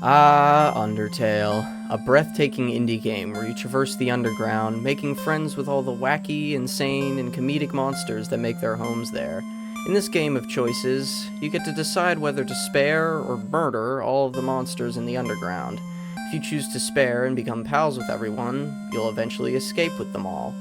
Ah, Undertale. A breathtaking indie game where you traverse the underground, making friends with all the wacky, insane, and comedic monsters that make their homes there. In this game of choices, you get to decide whether to spare or murder all of the monsters in the underground. If you choose to spare and become pals with everyone, you'll eventually escape with them all.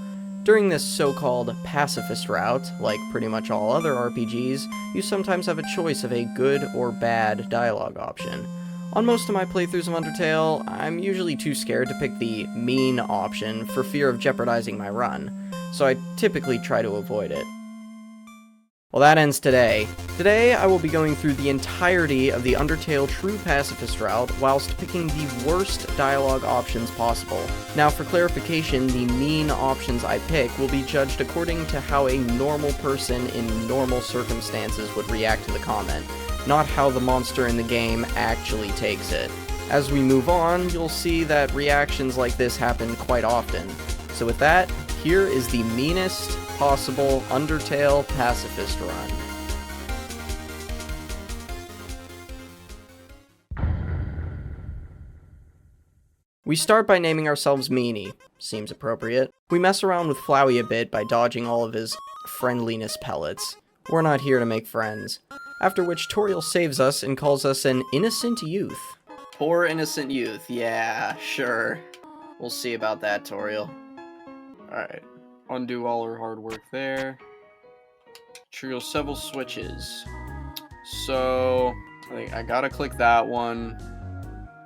During this so-called pacifist route, like pretty much all other RPGs, you sometimes have a choice of a good or bad dialogue option. On most of my playthroughs of Undertale, I'm usually too scared to pick the mean option for fear of jeopardizing my run, so I typically try to avoid it. Well, that ends today. Today, I will be going through the entirety of the Undertale True Pacifist Route whilst picking the worst dialogue options possible. Now, for clarification, the mean options I pick will be judged according to how a normal person in normal circumstances would react to the comment, not how the monster in the game actually takes it. As we move on, you'll see that reactions like this happen quite often. So with that, here is the meanest possible Undertale pacifist run. We start by naming ourselves Meanie. Seems appropriate. We mess around with Flowey a bit by dodging all of his friendliness pellets. We're not here to make friends. After which Toriel saves us and calls us an innocent youth. Poor innocent youth, yeah, sure. We'll see about that, Toriel. Alright, undo all our hard work there. Trigger several switches. So, I gotta click that one.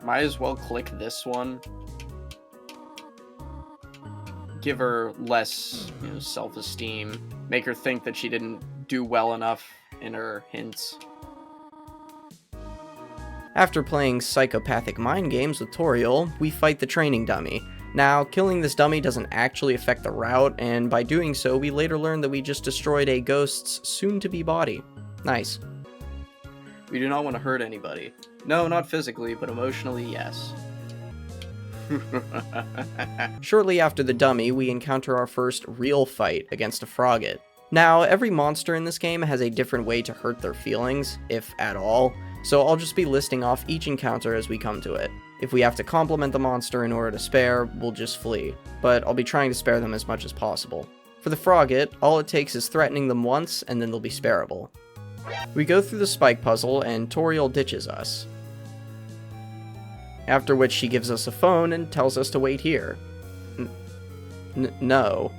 Might as well click this one. Give her less, self-esteem. Make her think that she didn't do well enough in her hints. After playing psychopathic mind games with Toriel, we fight the training dummy. Now, killing this dummy doesn't actually affect the route, and by doing so, we later learn that we just destroyed a ghost's soon-to-be body. Nice. We do not want to hurt anybody. No, not physically, but emotionally, yes. Shortly after the dummy, we encounter our first real fight against a frogget. Now, every monster in this game has a different way to hurt their feelings, if at all, so I'll just be listing off each encounter as we come to it. If we have to compliment the monster in order to spare, we'll just flee, but I'll be trying to spare them as much as possible. For the frogget, all it takes is threatening them once, and then they'll be spareable. We go through the spike puzzle, and Toriel ditches us. After which she gives us a phone and tells us to wait here. No.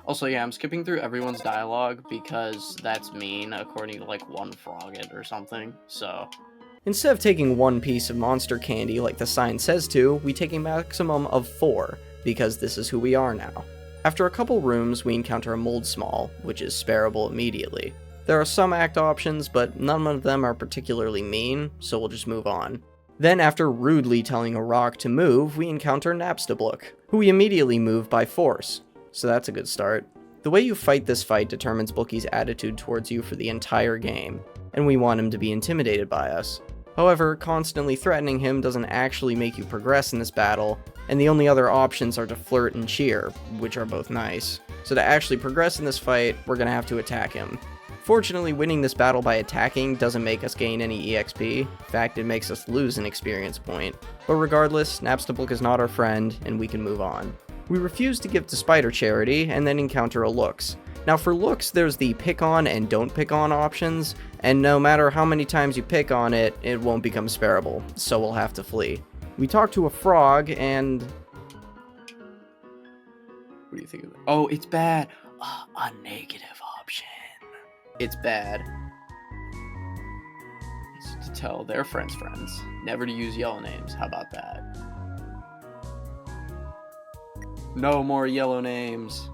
Also, yeah, I'm skipping through everyone's dialogue because that's mean, according to, one frogget or something, so. Instead of taking one piece of monster candy like the sign says to, we take a maximum of 4, because this is who we are now. After a couple rooms, we encounter a mold small, which is spareable immediately. There are some act options, but none of them are particularly mean, so we'll just move on. Then, after rudely telling a rock to move, we encounter Napstablook, who we immediately move by force. So that's a good start. The way you fight this fight determines Bookie's attitude towards you for the entire game, and we want him to be intimidated by us. However, constantly threatening him doesn't actually make you progress in this battle, and the only other options are to flirt and cheer, which are both nice. So to actually progress in this fight, we're gonna have to attack him. Fortunately, winning this battle by attacking doesn't make us gain any EXP. In fact, it makes us lose an experience point. But regardless, Napstablook is not our friend, and we can move on. We refuse to give to Spider Charity, and then encounter a Looks. Now for Looks, there's the pick on and don't pick on options, and no matter how many times you pick on it, it won't become spareable, so we'll have to flee. We talk to a frog, and... What do you think of it? Oh, it's bad! A negative option. It's bad. It's to tell their friends' never to use yellow names. How about that? No more yellow names.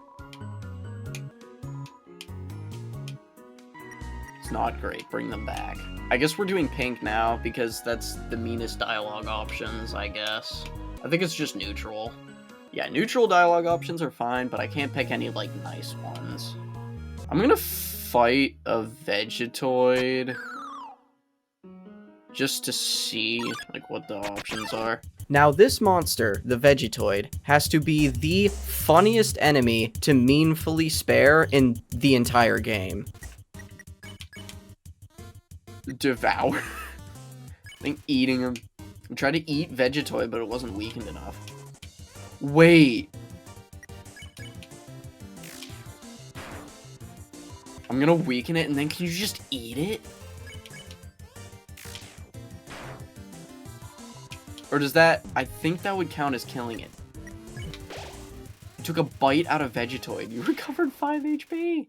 It's not great. Bring them back. I guess we're doing pink now because that's the meanest dialogue options, I guess. I think it's just neutral. Yeah, neutral dialogue options are fine, but I can't pick any, nice ones. I'm gonna fight a Vegetoid just to see, what the options are. Now this monster, the Vegetoid, has to be the funniest enemy to meanfully spare in the entire game. Devour. I think eating him. I tried to eat Vegetoid, but it wasn't weakened enough. Wait. I'm gonna weaken it, and then can you just eat it? Or does that... I think that would count as killing it. You took a bite out of Vegetoid. You recovered 5 HP.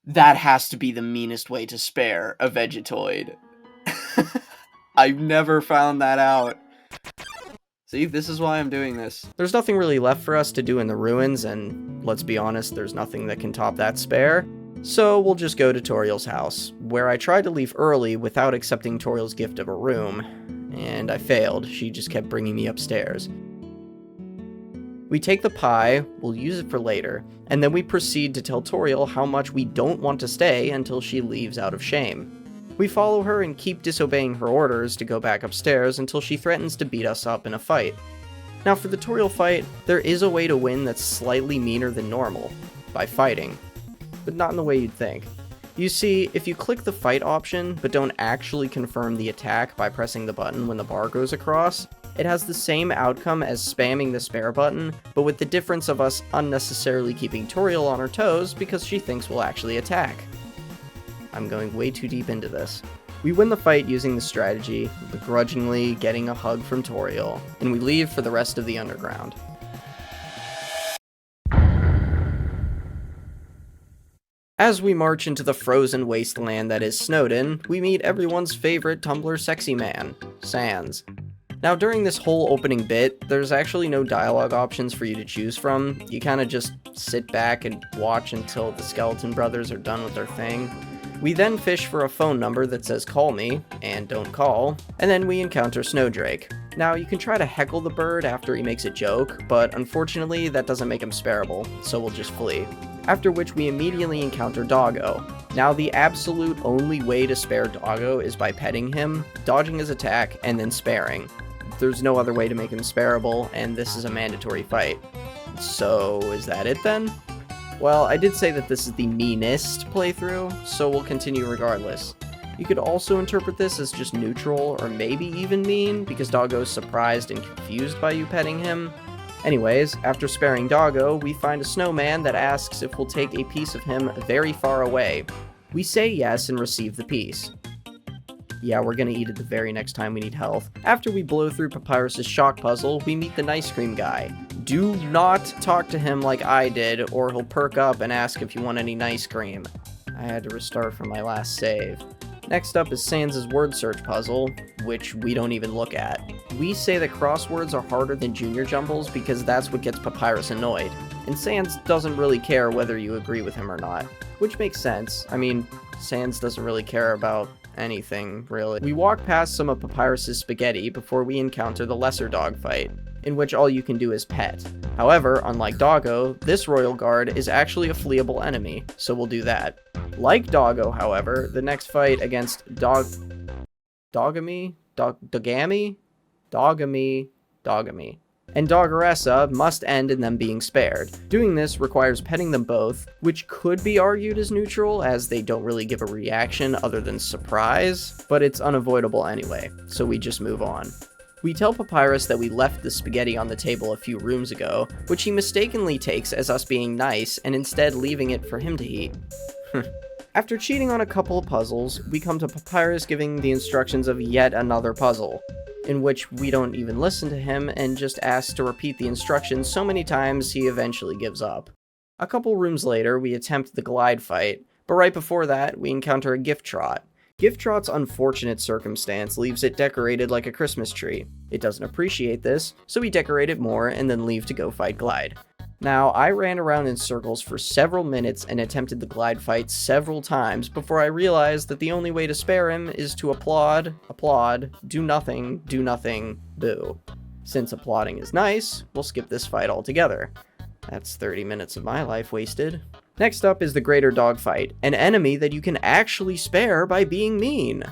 That has to be the meanest way to spare a Vegetoid. I've never found that out. See, this is why I'm doing this. There's nothing really left for us to do in the ruins, and let's be honest, there's nothing that can top that spare. So we'll just go to Toriel's house, where I tried to leave early without accepting Toriel's gift of a room. And I failed, she just kept bringing me upstairs. We take the pie, we'll use it for later, and then we proceed to tell Toriel how much we don't want to stay until she leaves out of shame. We follow her and keep disobeying her orders to go back upstairs until she threatens to beat us up in a fight. Now for the Toriel fight, there is a way to win that's slightly meaner than normal, by fighting. But not in the way you'd think. You see, if you click the fight option, but don't actually confirm the attack by pressing the button when the bar goes across, it has the same outcome as spamming the spare button, but with the difference of us unnecessarily keeping Toriel on her toes because she thinks we'll actually attack. I'm going way too deep into this. We win the fight using the strategy, begrudgingly getting a hug from Toriel, and we leave for the rest of the underground. As we march into the frozen wasteland that is Snowdin, we meet everyone's favorite Tumblr sexy man, Sans. Now during this whole opening bit, there's actually no dialogue options for you to choose from. You kinda just sit back and watch until the Skeleton Brothers are done with their thing. We then fish for a phone number that says call me, and don't call, and then we encounter Snowdrake. Now you can try to heckle the bird after he makes a joke, but unfortunately that doesn't make him spareable, so we'll just flee. After which we immediately encounter Doggo. Now the absolute only way to spare Doggo is by petting him, dodging his attack, and then sparing. There's no other way to make him spareable, and this is a mandatory fight. So is that it then? Well, I did say that this is the meanest playthrough, so we'll continue regardless. You could also interpret this as just neutral, or maybe even mean, because Doggo's surprised and confused by you petting him. Anyways, after sparing Doggo, we find a snowman that asks if we'll take a piece of him very far away. We say yes and receive the piece. Yeah, we're gonna eat it the very next time we need health. After we blow through Papyrus's shock puzzle, we meet the Nice Cream guy. Do not talk to him like I did, or he'll perk up and ask if you want any nice cream. I had to restart from my last save. Next up is Sans' word search puzzle, which we don't even look at. We say that crosswords are harder than junior jumbles because that's what gets Papyrus annoyed, and Sans doesn't really care whether you agree with him or not. Which makes sense. I mean, Sans doesn't really care about anything, really. We walk past some of Papyrus's spaghetti before we encounter the lesser dog fight, in which all you can do is pet. However, unlike Doggo, this royal guard is actually a fleeable enemy, so we'll do that. Like Doggo, however, the next fight against Dogamy, and Doggeressa must end in them being spared. Doing this requires petting them both, which could be argued as neutral, as they don't really give a reaction other than surprise, but it's unavoidable anyway, so we just move on. We tell Papyrus that we left the spaghetti on the table a few rooms ago, which he mistakenly takes as us being nice and instead leaving it for him to eat. After cheating on a couple of puzzles, we come to Papyrus giving the instructions of yet another puzzle, in which we don't even listen to him and just ask to repeat the instructions so many times he eventually gives up. A couple rooms later, we attempt the glide fight, but right before that, we encounter a gift trot. Gift Trot's unfortunate circumstance leaves it decorated like a Christmas tree. It doesn't appreciate this, so we decorate it more and then leave to go fight Glide. Now, I ran around in circles for several minutes and attempted the Glide fight several times before I realized that the only way to spare him is to applaud, do nothing, boo. Since applauding is nice, we'll skip this fight altogether. That's 30 minutes of my life wasted. Next up is the Greater Dog Fight, an enemy that you can actually spare by being mean.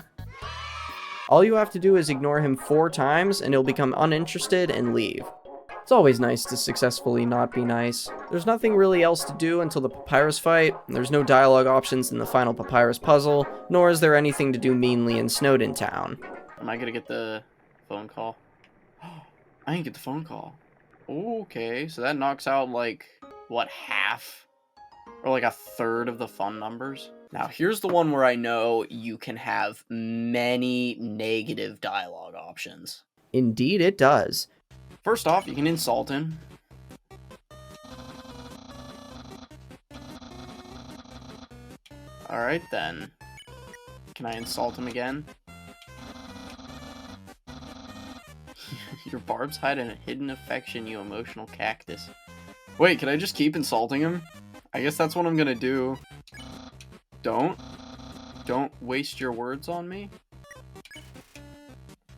All you have to do is ignore him 4 times and he'll become uninterested and leave. It's always nice to successfully not be nice. There's nothing really else to do until the Papyrus fight, and there's no dialogue options in the final Papyrus puzzle, nor is there anything to do meanly in Snowdin town. Am I gonna get the phone call? I didn't get the phone call. Okay, so that knocks out, like, what, half? Or like a third of the fun numbers? Now, here's the one where I know you can have many negative dialogue options. Indeed it does. First off, you can insult him. Alright then. Can I insult him again? Your barbs hide a hidden affection, you emotional cactus. Wait, can I just keep insulting him? I guess that's what I'm gonna do. Don't waste your words on me.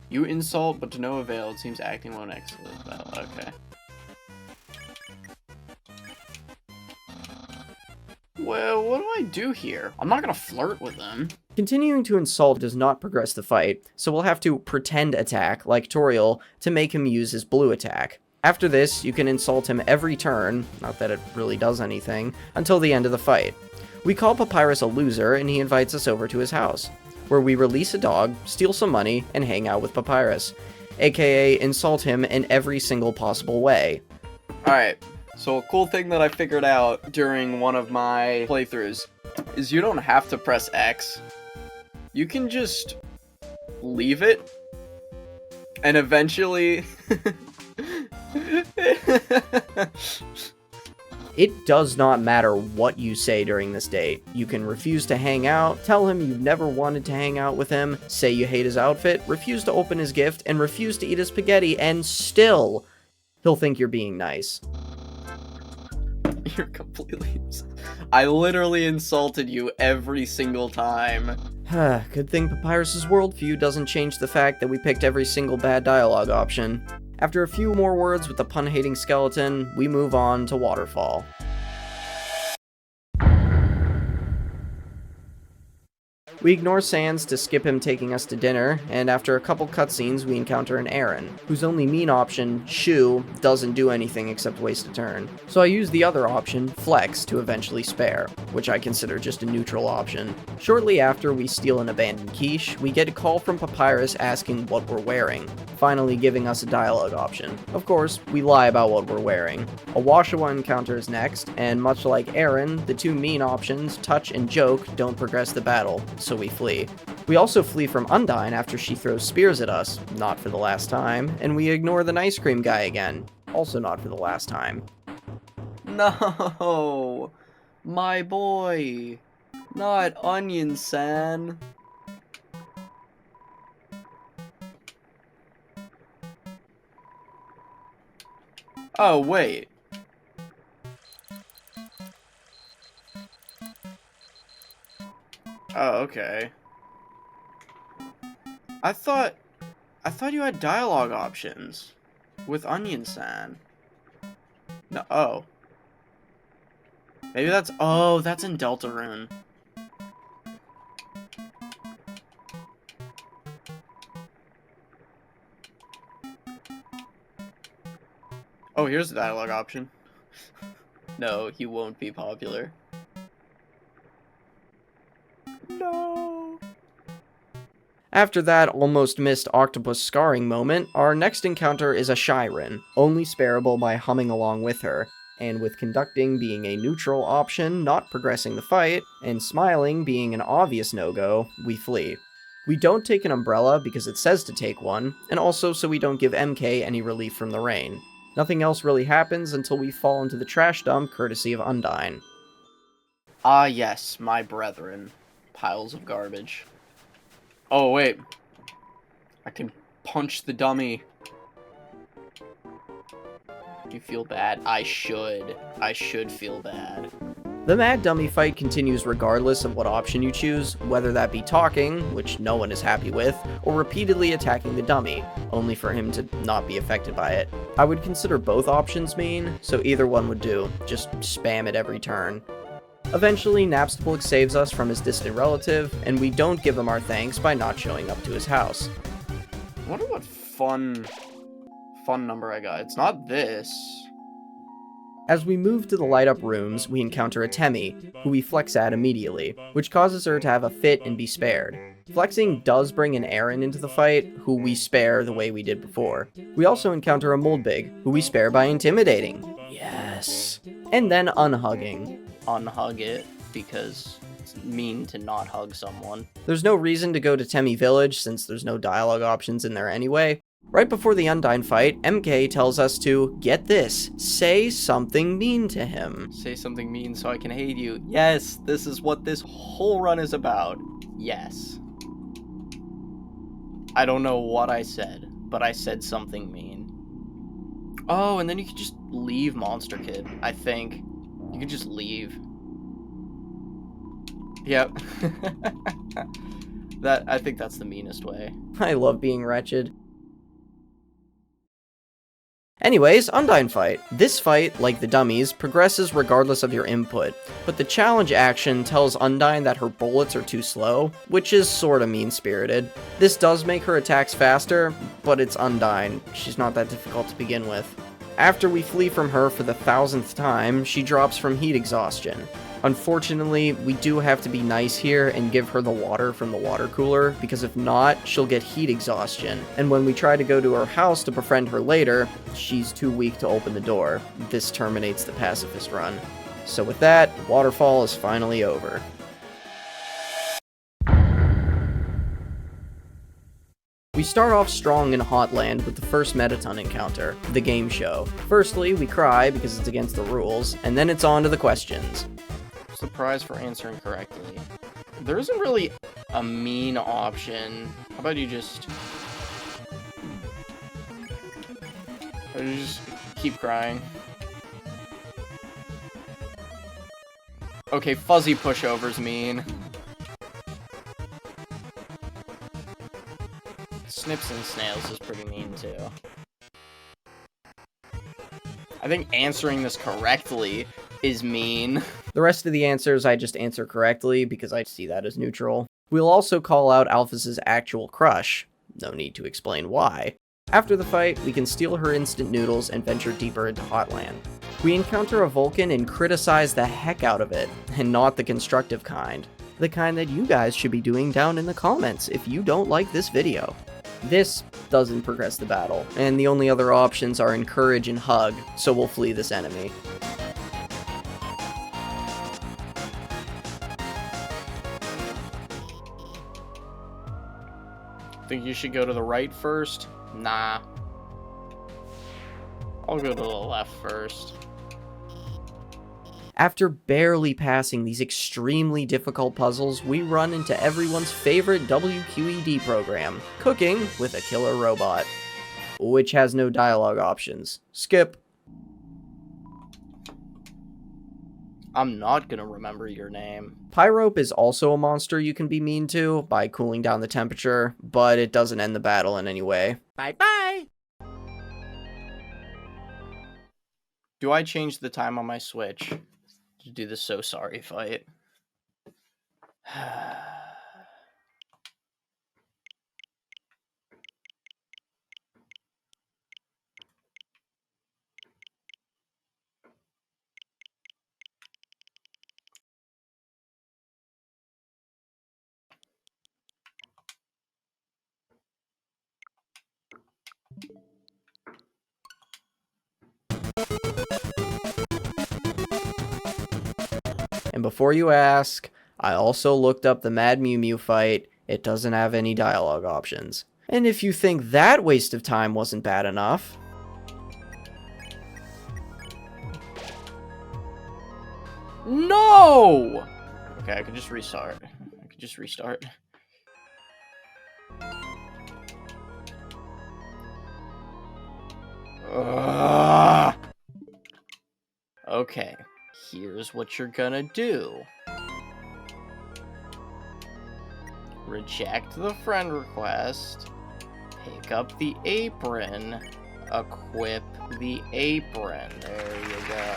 You insult, but to no avail. It seems acting won't excellent. Okay. Well, what do I do here? I'm not gonna flirt with them. Continuing to insult does not progress the fight, so we'll have to pretend attack, like Toriel, to make him use his blue attack. After this, you can insult him every turn, not that it really does anything, until the end of the fight. We call Papyrus a loser, and he invites us over to his house, where we release a dog, steal some money, and hang out with Papyrus, aka insult him in every single possible way. Alright, so a cool thing that I figured out during one of my playthroughs is you don't have to press X. You can just leave it, and eventually... It does not matter what you say during this date. You can refuse to hang out, tell him you've never wanted to hang out with him, say you hate his outfit, refuse to open his gift, and refuse to eat his spaghetti, and still, he'll think you're being nice. You're completely... I literally insulted you every single time. Good thing Papyrus's worldview doesn't change the fact that we picked every single bad dialogue option. After a few more words with the pun-hating skeleton, we move on to Waterfall. We ignore Sans to skip him taking us to dinner, and after a couple cutscenes we encounter an Aaron, whose only mean option, Shu, doesn't do anything except waste a turn. So I use the other option, Flex, to eventually spare, which I consider just a neutral option. Shortly after we steal an abandoned quiche, we get a call from Papyrus asking what we're wearing, finally giving us a dialogue option. Of course, we lie about what we're wearing. A Washawa encounter is next, and much like Aaron, the two mean options, Touch and Joke, don't progress the battle, so we flee. We also flee from Undyne after she throws spears at us, not for the last time, and we ignore the ice cream guy again, also not for the last time. No! My boy! Not Onion-san! Oh, wait. Oh, okay. I thought you had dialogue options with Onion-san. No, oh. Maybe that's, oh, that's in Deltarune. Oh, here's the dialogue option. No, he won't be popular. No. After that almost missed octopus scarring moment, our next encounter is a Shyren, only sparable by humming along with her, and with conducting being a neutral option, not progressing the fight, and smiling being an obvious no-go, we flee. We don't take an umbrella because it says to take one, and also so we don't give MK any relief from the rain. Nothing else really happens until we fall into the trash dump courtesy of Undyne. Ah yes, my brethren. Piles of garbage. Oh wait. I can punch the dummy. You feel bad? I should. I should feel bad. The Mad Dummy fight continues regardless of what option you choose, whether that be talking, which no one is happy with, or repeatedly attacking the dummy, only for him to not be affected by it. I would consider both options mean, so either one would do, just spam it every turn. Eventually, Napstablook saves us from his distant relative, and we don't give him our thanks by not showing up to his house. I wonder what fun fun number I got? It's not this. As we move to the light-up rooms, we encounter a Temmie, who we flex at immediately, which causes her to have a fit and be spared. Flexing does bring an Aaron into the fight, who we spare the way we did before. We also encounter a Moldbig, who we spare by intimidating. Yes. And then unhugging. Unhug it, because it's mean to not hug someone. There's no reason to go to Temmie Village, since there's no dialogue options in there anyway. Right before the Undyne fight, MK tells us to, get this, say something mean to him. Say something mean so I can hate you. Yes, this is what this whole run is about. Yes. I don't know what I said, but I said something mean. Oh, and then you can just leave Monster Kid, I think. You can just leave. Yep. I think that's the meanest way. I love being wretched. Anyways, Undyne fight. This fight, like the dummies, progresses regardless of your input, but the challenge action tells Undyne that her bullets are too slow, which is sorta mean-spirited. This does make her attacks faster, but it's Undyne. She's not that difficult to begin with. After we flee from her for the 1000th time, she drops from heat exhaustion. Unfortunately, we do have to be nice here and give her the water from the water cooler, because if not, she'll get heat exhaustion. And when we try to go to her house to befriend her later, she's too weak to open the door. This terminates the pacifist run. So with that, Waterfall is finally over. We start off strong in Hotland with the first Mettaton encounter, the game show. Firstly, we cry because it's against the rules, and then it's on to the questions. Surprise for answering correctly. There isn't really a mean option. How about you just keep crying? Okay, fuzzy pushover's mean. Snips and snails is pretty mean too. I think answering this correctly is mean. The rest of the answers I just answer correctly because I see that as neutral. We'll also call out Alphys's actual crush. No need to explain why. After the fight, we can steal her instant noodles and venture deeper into Hotland. We encounter a Vulcan and criticize the heck out of it, and not the constructive kind. The kind that you guys should be doing down in the comments if you don't like this video. This doesn't progress the battle, and the only other options are encourage and hug, so we'll flee this enemy. Think you should go to the right first? Nah. I'll go to the left first. After barely passing these extremely difficult puzzles, we run into everyone's favorite WQED program, Cooking with a Killer Robot, which has no dialogue options. Skip. I'm not gonna remember your name. Pyrope is also a monster you can be mean to by cooling down the temperature, but it doesn't end the battle in any way. Bye-bye! Do I change the time on my Switch to do the So Sorry fight? And before you ask, I also looked up the Mad Mew Mew fight. It doesn't have any dialogue options. And if you think that waste of time wasn't bad enough... No! Okay, I could just restart. Ugh. Okay, here's what you're gonna do. Reject the friend request, pick up the apron, equip the apron. There you go.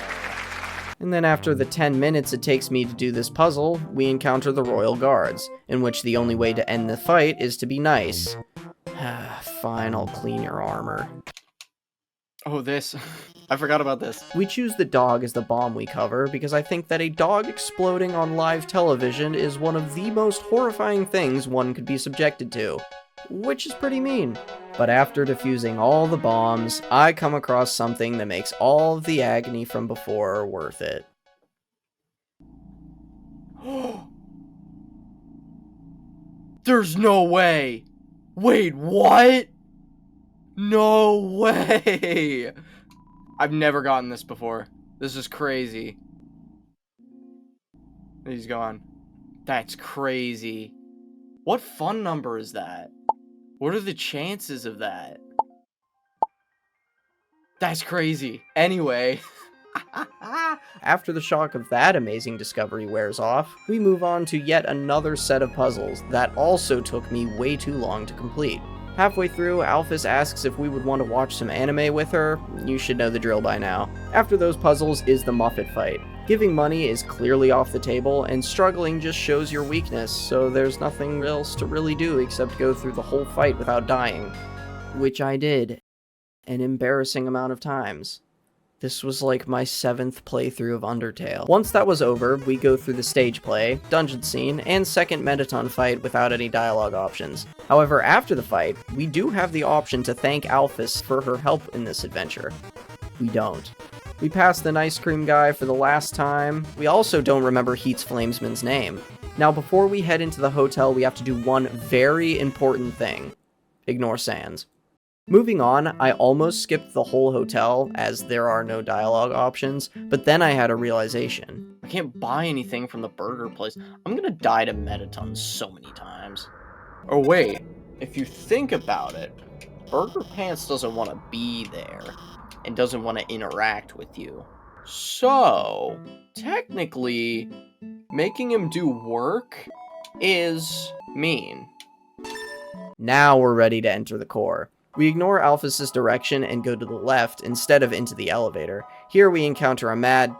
And then after the 10 minutes it takes me to do this puzzle, we encounter the Royal Guards, in which the only way to end the fight is to be nice. Fine, I'll clean your armor. Oh, this. I forgot about this. We choose the dog as the bomb we cover because I think that a dog exploding on live television is one of the most horrifying things one could be subjected to, which is pretty mean. But after defusing all the bombs, I come across something that makes all of the agony from before worth it. There's no way! Wait, what? No way! I've never gotten this before. This is crazy. He's gone. That's crazy. What fun number is that? What are the chances of that? That's crazy. Anyway. After the shock of that amazing discovery wears off, we move on to yet another set of puzzles that also took me way too long to complete. Halfway through, Alphys asks if we would want to watch some anime with her. You should know the drill by now. After those puzzles is the Muppet fight. Giving money is clearly off the table, and struggling just shows your weakness, so there's nothing else to really do except go through the whole fight without dying. Which I did. An embarrassing amount of times. This was like my 7th playthrough of Undertale. Once that was over, we go through the stage play, dungeon scene, and second Mettaton fight without any dialogue options. However, after the fight, we do have the option to thank Alphys for her help in this adventure. We don't. We pass the ice cream guy for the last time. We also don't remember Heat's Flamesman's name. Now, before we head into the hotel, we have to do one very important thing. Ignore Sans. Moving on, I almost skipped the whole hotel, as there are no dialogue options, but then I had a realization. I can't buy anything from the burger place. I'm gonna die to Mettaton so many times. Oh wait, if you think about it, Burger Pants doesn't want to be there, and doesn't want to interact with you. So, technically, making him do work is mean. Now we're ready to enter the core. We ignore Alphys' direction and go to the left instead of into the elevator. Here we encounter a magic?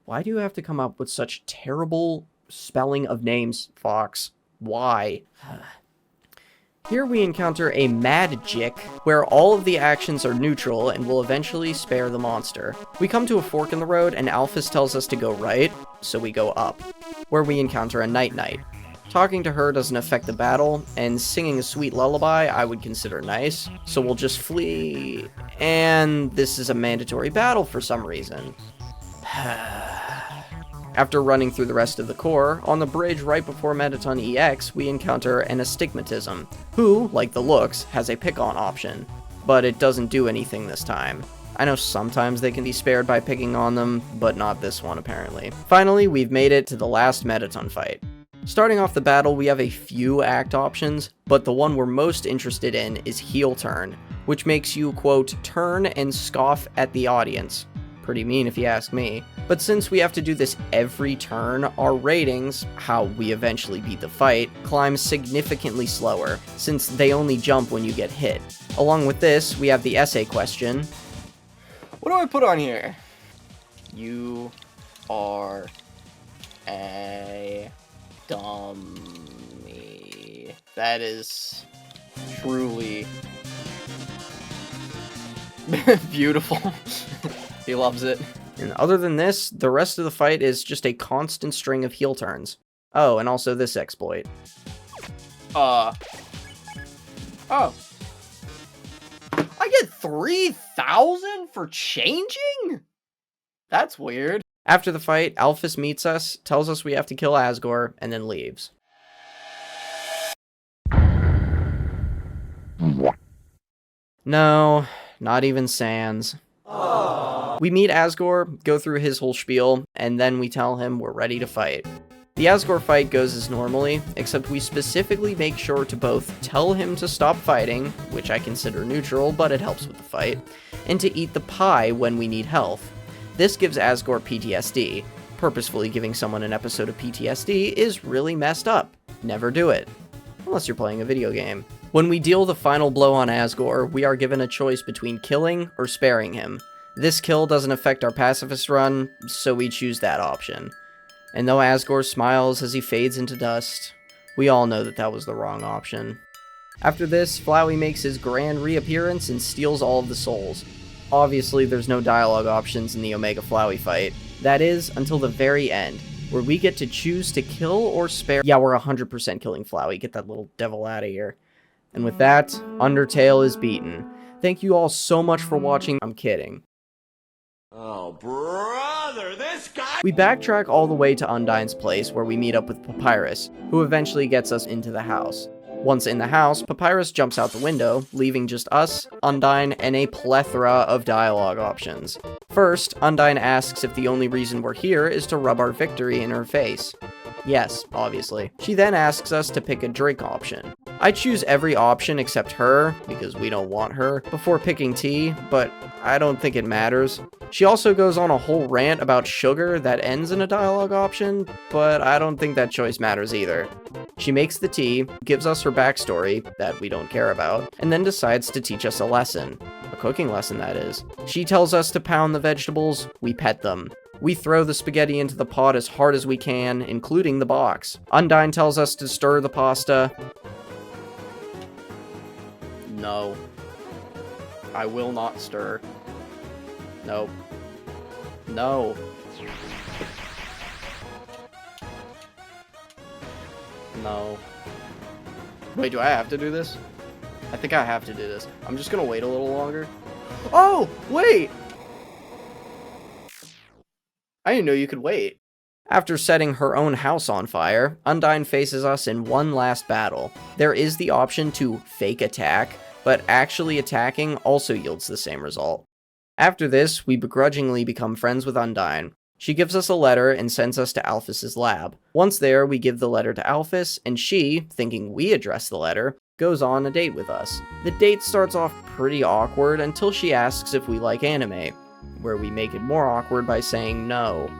Why do you have to come up with such terrible spelling of names, Fox? Why? Here we encounter a magic, where all of the actions are neutral and will eventually spare the monster. We come to a fork in the road and Alphys tells us to go right, so we go up, where we encounter a Night. Talking to her doesn't affect the battle, and singing a sweet lullaby I would consider nice, so we'll just flee. And this is a mandatory battle for some reason. After running through the rest of the core, on the bridge right before Mettaton EX, we encounter an Astigmatism, who, like the looks, has a pick-on option, but it doesn't do anything this time. I know sometimes they can be spared by picking on them, but not this one apparently. Finally, we've made it to the last Mettaton fight. Starting off the battle, we have a few act options, but the one we're most interested in is Heel Turn, which makes you, quote, turn and scoff at the audience. Pretty mean if you ask me. But since we have to do this every turn, our ratings, how we eventually beat the fight, climb significantly slower, since they only jump when you get hit. Along with this, we have the essay question. What do I put on here? You are a dummy. That is truly beautiful. He loves it. And other than this, the rest of the fight is just a constant string of heel turns. Oh, and also this exploit. Oh. I get 3,000 for changing? That's weird. After the fight, Alphys meets us, tells us we have to kill Asgore, and then leaves. No, not even Sans. Aww. We meet Asgore, go through his whole spiel, and then we tell him we're ready to fight. The Asgore fight goes as normally, except we specifically make sure to both tell him to stop fighting, which I consider neutral, but it helps with the fight, and to eat the pie when we need health. This gives Asgore PTSD. Purposefully giving someone an episode of PTSD is really messed up. Never do it. Unless you're playing a video game. When we deal the final blow on Asgore, we are given a choice between killing or sparing him. This kill doesn't affect our pacifist run, so we choose that option. And though Asgore smiles as he fades into dust, we all know that that was the wrong option. After this, Flowey makes his grand reappearance and steals all of the souls. Obviously, there's no dialogue options in the Omega Flowey fight. That is, until the very end, where we get to choose to kill or spare. Yeah, we're 100% killing Flowey. Get that little devil out of here. And with that, Undertale is beaten. Thank you all so much for watching. I'm kidding. Oh, brother, this guy! We backtrack all the way to Undyne's place, where we meet up with Papyrus, who eventually gets us into the house. Once in the house, Papyrus jumps out the window, leaving just us, Undyne, and a plethora of dialogue options. First, Undyne asks if the only reason we're here is to rub our victory in her face. Yes, obviously. She then asks us to pick a drink option. I choose every option except her, because we don't want her, before picking tea, but I don't think it matters. She also goes on a whole rant about sugar that ends in a dialogue option, but I don't think that choice matters either. She makes the tea, gives us her backstory, that we don't care about, and then decides to teach us a lesson. A cooking lesson, that is. She tells us to pound the vegetables, we pet them. We throw the spaghetti into the pot as hard as we can, including the box. Undyne tells us to stir the pasta. No. I will not stir. Nope. No. No. Wait, do I have to do this? I think I have to do this. I'm just gonna wait a little longer. Oh, wait! I didn't know you could wait. After setting her own house on fire, Undyne faces us in one last battle. There is the option to fake attack, but actually attacking also yields the same result. After this, we begrudgingly become friends with Undyne. She gives us a letter and sends us to Alphys's lab. Once there, we give the letter to Alphys, and she, thinking we addressed the letter, goes on a date with us. The date starts off pretty awkward until she asks if we like anime, where we make it more awkward by saying no.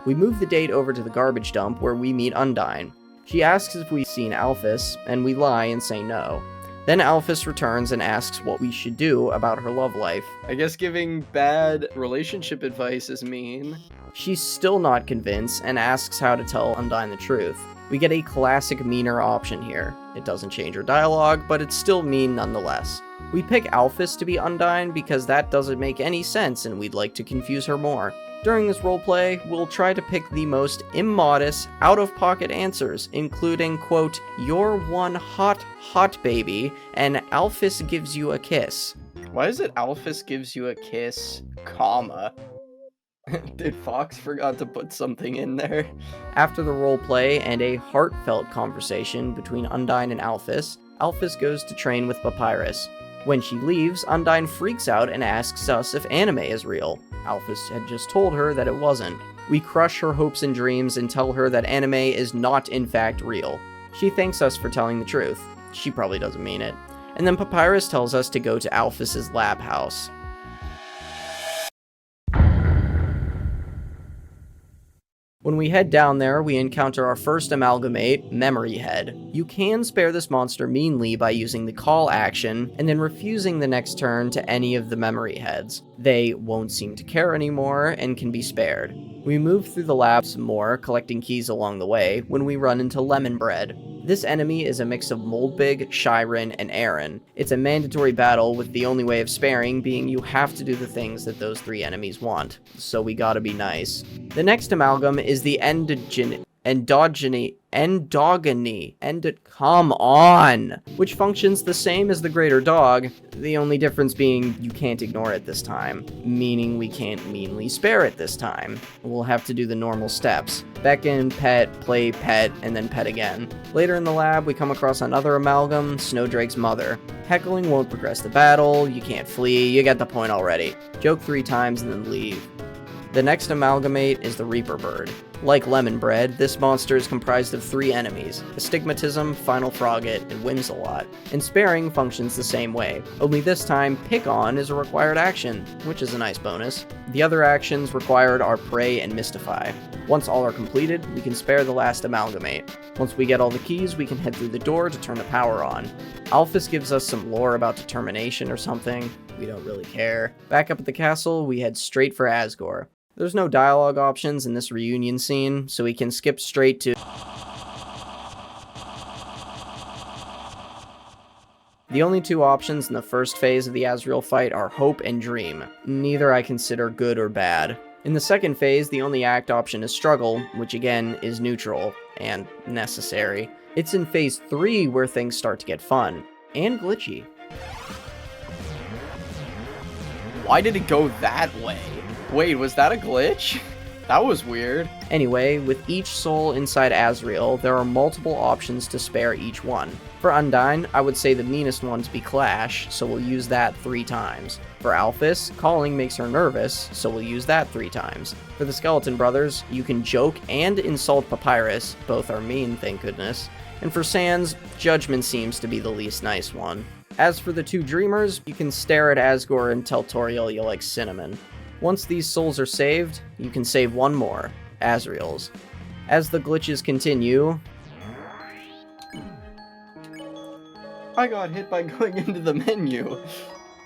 We move the date over to the garbage dump where we meet Undyne. She asks if we've seen Alphys, and we lie and say no. Then Alphys returns and asks what we should do about her love life. I guess giving bad relationship advice is mean. She's still not convinced and asks how to tell Undyne the truth. We get a classic meaner option here. It doesn't change her dialogue, but it's still mean nonetheless. We pick Alphys to be Undyne because that doesn't make any sense and we'd like to confuse her more. During this roleplay, we'll try to pick the most immodest, out-of-pocket answers, including, quote, "You're one hot, hot baby, and Alphys gives you a kiss." Why is it Alphys gives you a kiss, comma? Did Fox forgot to put something in there? After the roleplay and a heartfelt conversation between Undyne and Alphys, Alphys goes to train with Papyrus. When she leaves, Undyne freaks out and asks us if anime is real. Alphys had just told her that it wasn't. We crush her hopes and dreams and tell her that anime is not in fact real. She thanks us for telling the truth. She probably doesn't mean it. And then Papyrus tells us to go to Alphys's lab house. When we head down there, we encounter our first amalgamate, Memory Head. You can spare this monster meanly by using the call action, and then refusing the next turn to any of the Memory Heads. They won't seem to care anymore, and can be spared. We move through the lab some more, collecting keys along the way, when we run into Lemon Bread. This enemy is a mix of Moldbig, Shyren, and Aaron. It's a mandatory battle, with the only way of sparing being you have to do the things that those three enemies want. So we gotta be nice. The next amalgam is the come on! Which functions the same as the greater dog, the only difference being you can't ignore it this time, meaning we can't meanly spare it this time. We'll have to do the normal steps. Beckon, pet, play, pet, and then pet again. Later in the lab, we come across another amalgam, Snowdrake's mother. Heckling won't progress the battle, you can't flee, you get the point already. Joke 3 times and then leave. The next amalgamate is the Reaper Bird. Like Lemon Bread, this monster is comprised of 3 enemies: Astigmatism, Final Frogget, and Whimsalot. And sparing functions the same way, only this time Pick On is a required action, which is a nice bonus. The other actions required are Pray and Mystify. Once all are completed, we can spare the last amalgamate. Once we get all the keys, we can head through the door to turn the power on. Alphys gives us some lore about determination or something. We don't really care. Back up at the castle, we head straight for Asgore. There's no dialogue options in this reunion scene, so we can skip straight to The only two options in the first phase of the Asriel fight are Hope and Dream. Neither I consider good or bad. In the second phase, the only act option is Struggle, which again is neutral and necessary. It's in phase 3 where things start to get fun and glitchy. Why did it go that way? Wait, was that a glitch? That was weird. Anyway, with each soul inside Asriel, there are multiple options to spare each one. For Undyne, I would say the meanest one to be Clash, so we'll use that 3 times. For Alphys, Calling makes her nervous, so we'll use that 3 times. For the Skeleton Brothers, you can joke and insult Papyrus, both are mean, thank goodness. And for Sans, Judgment seems to be the least nice one. As for the 2 Dreamers, you can stare at Asgore and tell Toriel you like cinnamon. Once these souls are saved, you can save one more, Asriel's. As the glitches continue... I got hit by going into the menu.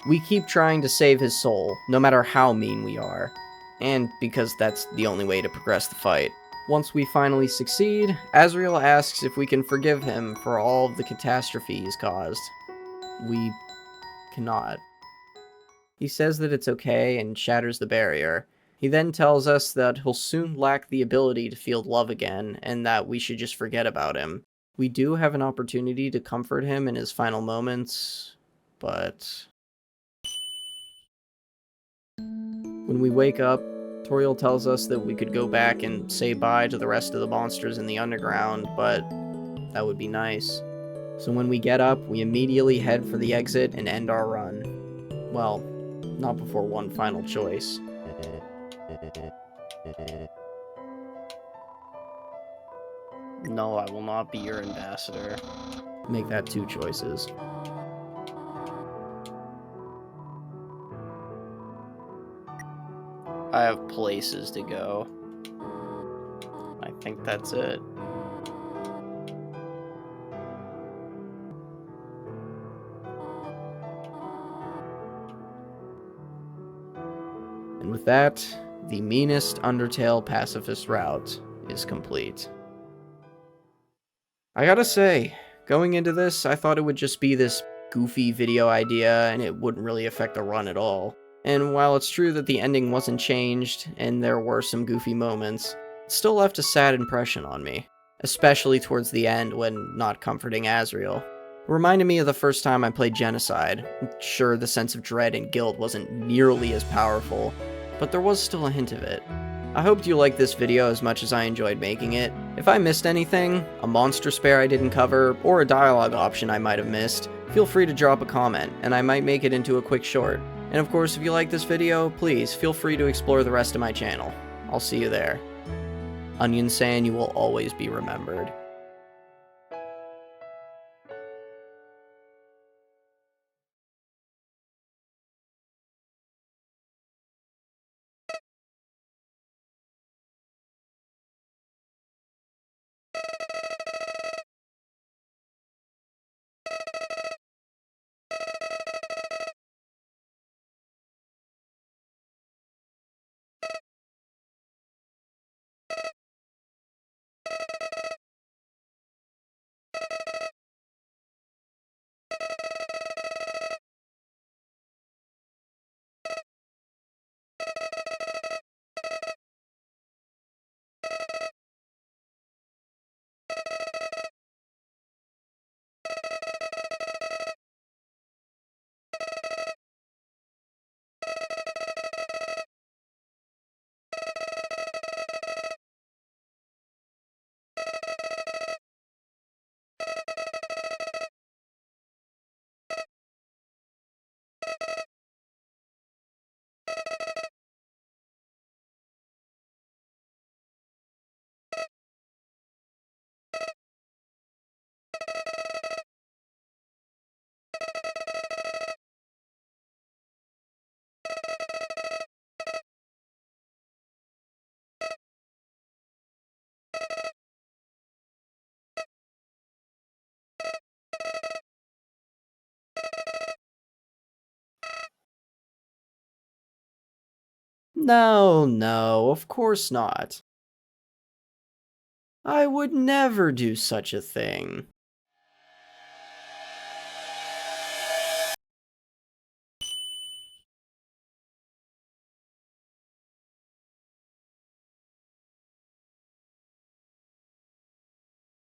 We keep trying to save his soul, no matter how mean we are. And because that's the only way to progress the fight. Once we finally succeed, Asriel asks if we can forgive him for all of the catastrophe he's caused. We cannot. He says that it's okay and shatters the barrier. He then tells us that he'll soon lack the ability to feel love again, and that we should just forget about him. We do have an opportunity to comfort him in his final moments, but... When we wake up, Toriel tells us that we could go back and say bye to the rest of the monsters in the underground, but that would be nice. So when we get up, we immediately head for the exit and end our run. Well, not before one final choice. No, I will not be your ambassador. Make that 2 choices. I have places to go. I think that's it. And with that, the meanest Undertale Pacifist Route is complete. I gotta say, going into this, I thought it would just be this goofy video idea and it wouldn't really affect the run at all. And while it's true that the ending wasn't changed and there were some goofy moments, it still left a sad impression on me, especially towards the end when not comforting Asriel. It reminded me of the first time I played Genocide. Sure, the sense of dread and guilt wasn't nearly as powerful, but there was still a hint of it. I hoped you liked this video as much as I enjoyed making it. If I missed anything, a monster spare I didn't cover, or a dialogue option I might have missed, feel free to drop a comment, and I might make it into a quick short. And of course, if you like this video, please feel free to explore the rest of my channel. I'll see you there. Onion San, you will always be remembered. No, of course not. I would never do such a thing.